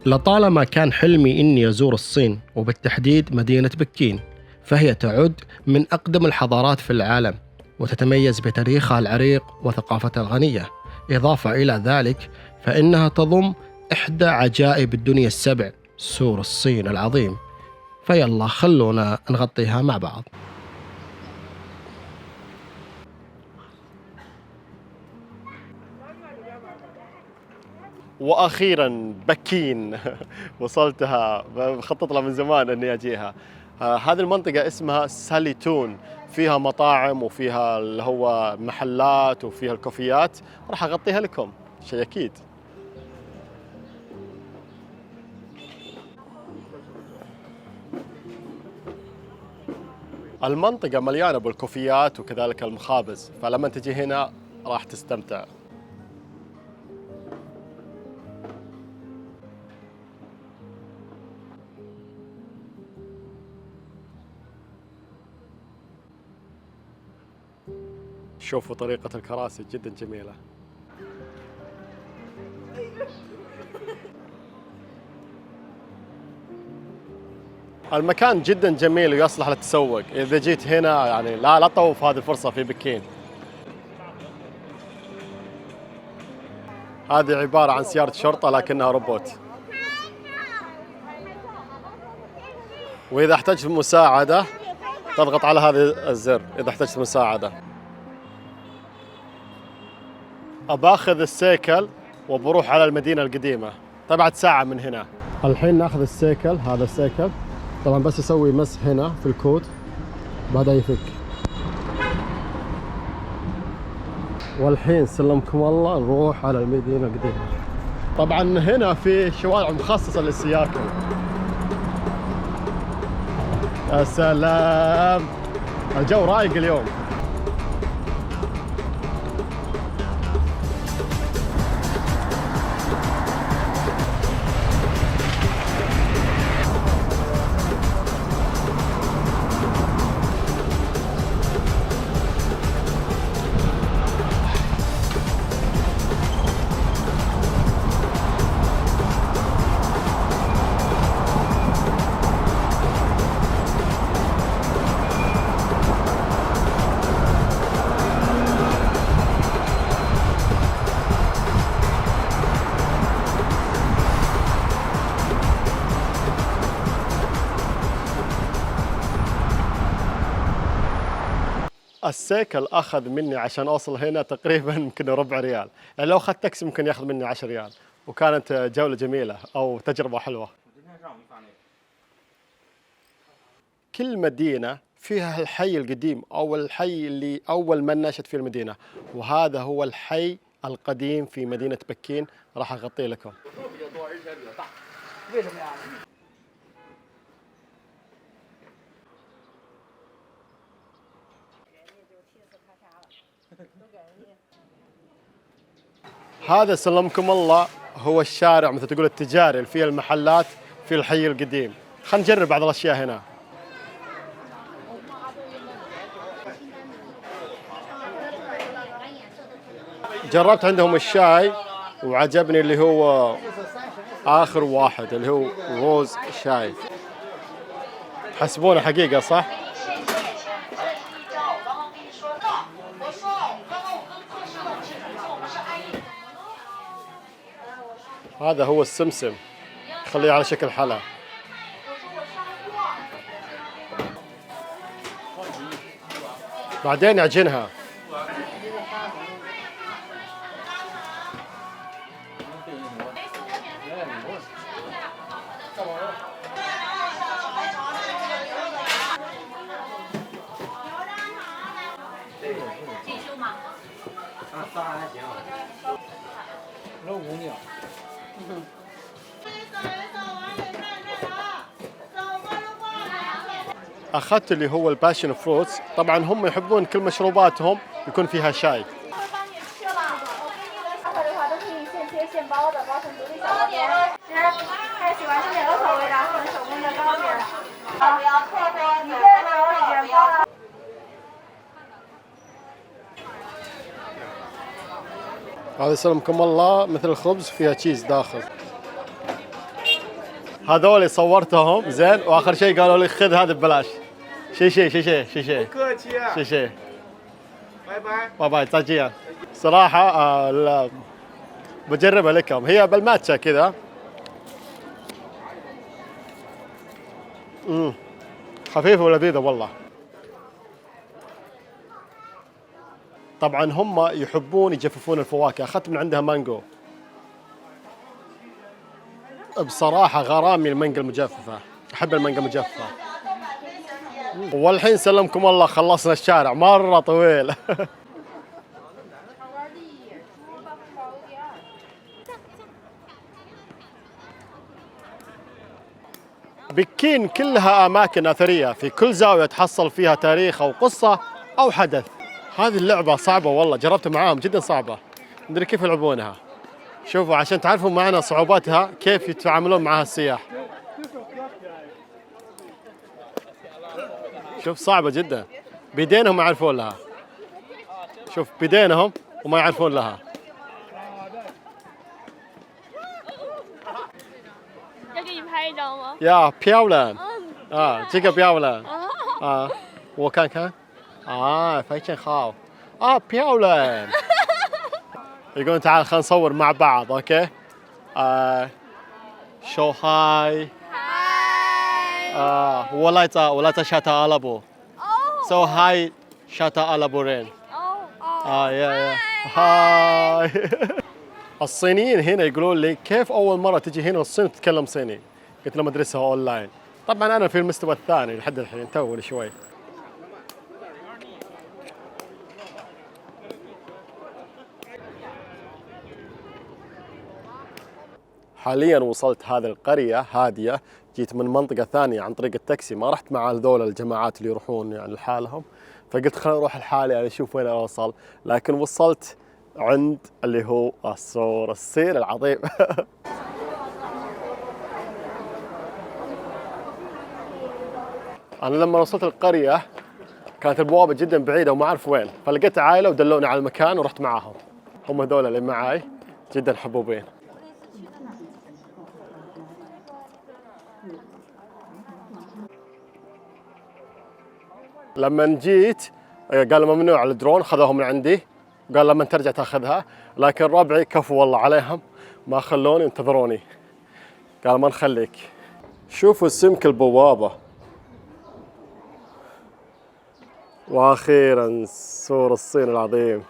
لطالما كان حلمي إني أزور الصين وبالتحديد مدينة بكين، فهي تعد من أقدم الحضارات في العالم وتتميز بتاريخها العريق وثقافتها الغنية. إضافة إلى ذلك فإنها تضم إحدى عجائب الدنيا السبع، سور الصين العظيم. فيلا خلونا نغطيها مع بعض. واخيرا بكين وصلتها، بخطط لها من زمان اني اجيها. هذه المنطقة اسمها ساليتون، فيها مطاعم وفيها اللي هو محلات وفيها الكوفيات، راح اغطيها لكم شيء اكيد. المنطقة مليانة بالكوفيات وكذلك المخابز، فلما تجي هنا راح تستمتع. شوفوا طريقة الكراسي جدا جميلة. المكان جدا جميل ويصلح للتسوق. إذا جيت هنا يعني لا تطوف هذه الفرصة في بكين. هذه عبارة عن سيارة شرطة لكنها روبوت. وإذا احتجت مساعدة تضغط على هذا الزر إذا احتجت مساعدة. أباخذ السيكل وبروح على المدينة القديمة، تبعد ساعة من هنا. الحين ناخذ السيكل، هذا السيكل طبعا بس يسوي مسح هنا في الكود بعدها يفك. والحين سلمكم الله نروح على المدينة القديمة. طبعا هنا في شوارع مخصصة للسياكل. يا سلام، الجو رايق اليوم. السيكل أخذ مني عشان أوصل هنا تقريبا يمكن ربع ريال، يعني لو أخذت تاكسي ممكن ياخذ مني 10 ريال. وكانت جولة جميلة أو تجربة حلوة. كل مدينة فيها الحي القديم أو الحي اللي أول من نشأت فيه المدينة، وهذا هو الحي القديم في مدينة بكين، راح أغطيه لكم. هذا سلمكم الله هو الشارع مثل تقول التجاري اللي فيه المحلات في الحي القديم. خلينا نجرب بعض الأشياء هنا. جربت عندهم الشاي وعجبني اللي هو آخر واحد اللي هو روز شاي. تحسبونه حقيقة صح؟ هذا هو السمسم، خليه على شكل حلا. بعدين يعجنها. أخذت اللي هو الباشن فروتس، طبعا هم يحبون كل مشروباتهم يكون فيها شاي. هذا سلمكم الله مثل الخبز فيها تشيز داخل. هذول صورتهم زين، واخر شيء قالوا لي خذ هذا ببلاش. شي باي باي تاجيا. صراحة بجربها لكم، هي بالماتشا كذا. خفيفة ولذيذة والله. طبعا هم يحبون يجففون الفواكه، اخذت من عندها مانجو. بصراحة غرامي المانجا المجففة، احب المانجا المجففة. والحين سلمكم الله خلصنا الشارع مرة طويل. بكين كلها أماكن أثرية، في كل زاوية تحصل فيها تاريخ أو قصة أو حدث. هذه اللعبة صعبة والله، جربتها معاهم جدا صعبة، مدري كيف يلعبونها. شوفوا عشان تعرفوا معنا صعوباتها كيف يتعاملون معها السياح. شوف صعبة جدا، بيدينهم ما يعرفون لها. شوف بيدينهم وما يعرفون لها. يا بياولان这个漂亮我看看非常好漂亮يقولون تعال خلينا نصور مع بعض. اوكي شو هاي ولا شاتا ألابو سو هاي شاتا ألابورين يا هاي. الصينيين هنا يقولون لي كيف أول مرة تجي هنا الصين تتكلم صيني؟ قلت لهم أدرسها أونلاين. طبعا أنا في المستوى الثاني لحد الحين توني شوي. حاليا وصلت هذه القرية هادية، جيت من منطقة ثانية عن طريق التاكسي، ما رحت مع هذول الجماعات اللي يروحون يعني لحالهم، فقلت خليني أروح لحالي يعني أشوف وين أوصل. لكن وصلت عند اللي هو سور الصين العظيم. أنا لما وصلت القرية كانت البوابة جدا بعيدة وما أعرف وين، فلقيت عائلة ودلوني على المكان ورحت معاهم. هم هذول اللي معاي جدا حبوبين. لما جيت قالوا ممنوع الدرون، خذوهم من عندي، قال لما ترجع تاخذها، لكن ربعي كفوا والله عليهم ما خلوني انتظروني، قال ما نخليك. شوفوا سمك البوابة. واخيرا سور الصين العظيم.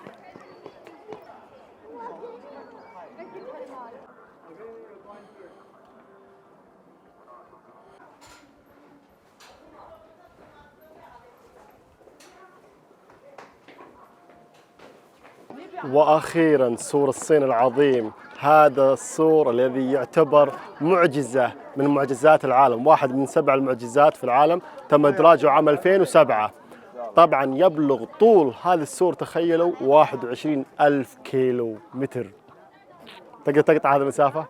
واخيرا سور الصين العظيم. هذا السور الذي يعتبر معجزة من معجزات العالم، واحد من 7 المعجزات في العالم، تم إدراجه عام 2007. طبعا يبلغ طول هذا السور تخيلوا 21,000 كيلو متر. تقدر تقطع هذه المسافة؟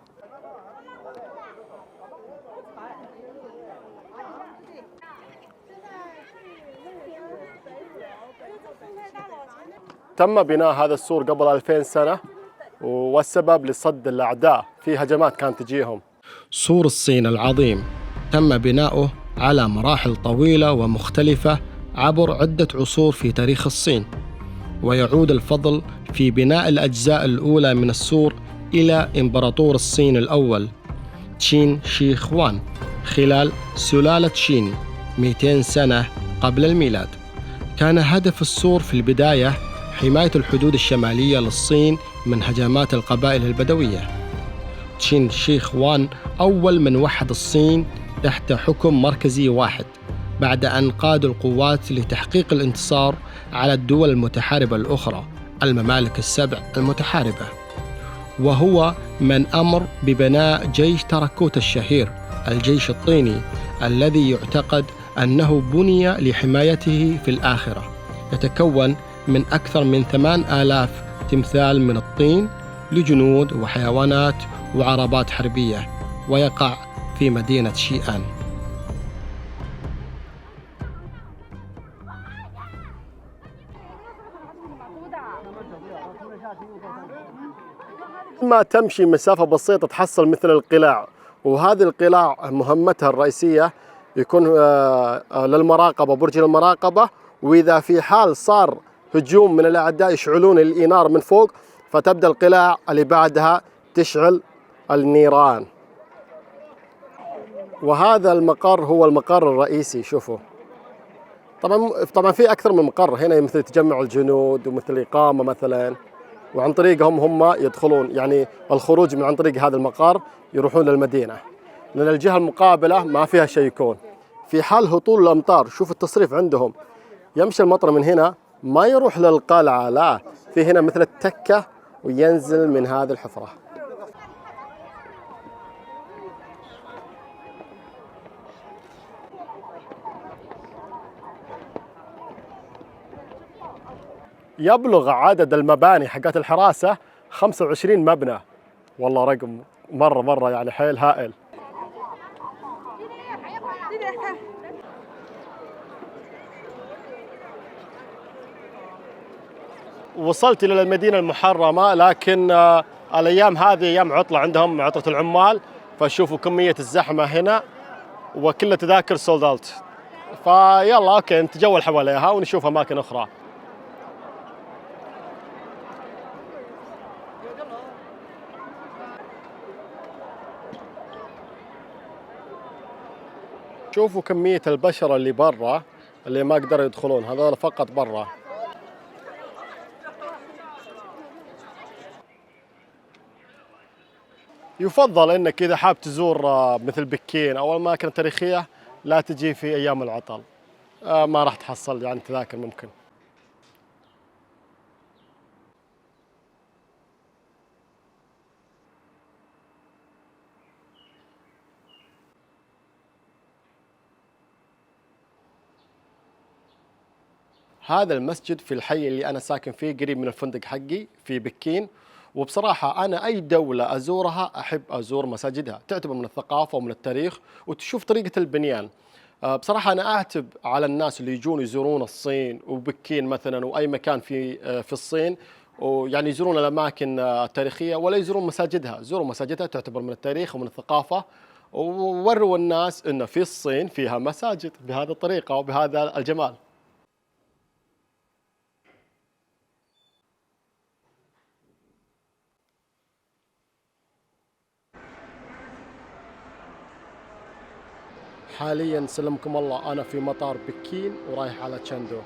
تم بناء هذا السور قبل 2000 سنة، والسبب لصد الأعداء في هجمات كانت تجيهم. سور الصين العظيم تم بناؤه على مراحل طويلة ومختلفة عبر عدة عصور في تاريخ الصين، ويعود الفضل في بناء الأجزاء الأولى من السور إلى إمبراطور الصين الأول تشين شي خوان خلال سلالة شين 200 سنة قبل الميلاد. كان هدف السور في البداية حماية الحدود الشمالية للصين من هجمات القبائل البدوية. تشين شي خوان أول من وحد الصين تحت حكم مركزي واحد، بعد أن قادوا القوات لتحقيق الانتصار على الدول المتحاربة الأخرى، الممالك ال7 المتحاربة. وهو من أمر ببناء جيش تراكوتا الشهير، الجيش الصيني الذي يعتقد أنه بني لحمايته في الآخرة، يتكون من أكثر من 8,000 تمثال من الطين لجنود وحيوانات وعربات حربية، ويقع في مدينة شيئان. ما تمشي مسافة بسيطة تحصل مثل القلاع وهذه القلاع مهمتها الرئيسية يكون للمراقبة، برج المراقبة، وإذا في حال صار هجوم من الأعداء يشعلون الإنار من فوق، فتبدأ القلاع اللي بعدها تشعل النيران. وهذا المقر هو المقر الرئيسي. شوفوا طبعا في أكثر من مقر هنا، مثل تجمع الجنود ومثل إقامة مثلا، وعن طريقهم هم يدخلون، يعني الخروج من عن طريق هذا المقر يروحون للمدينة، لأن الجهة المقابلة ما فيها شيء يكون. في حال هطول الأمطار، شوف التصريف عندهم، يمشي المطر من هنا ما يروح للقلعة، لا، في هنا مثل التكة وينزل من هذه الحفرة. يبلغ عدد المباني حقت الحراسة 25 مبنى، والله رقم مرة يعني حيل هائل. وصلت إلى المدينة المحرمة، لكن الأيام هذه أيام عطلة عندهم، عطلة العمال، فشوفوا كمية الزحمة هنا وكل تذاكر سولد اوت. فيلا اوكي نتجول حواليها ونشوف أماكن أخرى. شوفوا كمية البشر اللي برا، اللي ما قدروا يدخلون، هذول فقط برا. يفضل انك اذا حاب تزور مثل بكين او الاماكن التاريخيه لا تجي في ايام العطل، ما راح تحصل يعني تذاكر ممكن. هذا المسجد في الحي اللي انا ساكن فيه، قريب من الفندق حقي في بكين. وبصراحة أنا أي دولة أزورها أحب أزور مساجدها، تعتبر من الثقافة ومن التاريخ، وتشوف طريقة البنيان. بصراحة أنا أعتب على الناس اللي يجون يزورون الصين وبكين مثلا وأي مكان في الصين، ويعني يزورون الأماكن التاريخية ولا يزورون مساجدها. زوروا مساجدها، تعتبر من التاريخ ومن الثقافة، ووروا الناس أن في الصين فيها مساجد بهذه الطريقة وبهذا الجمال. حاليا سلمكم الله أنا في مطار بكين ورايح على تشاندو.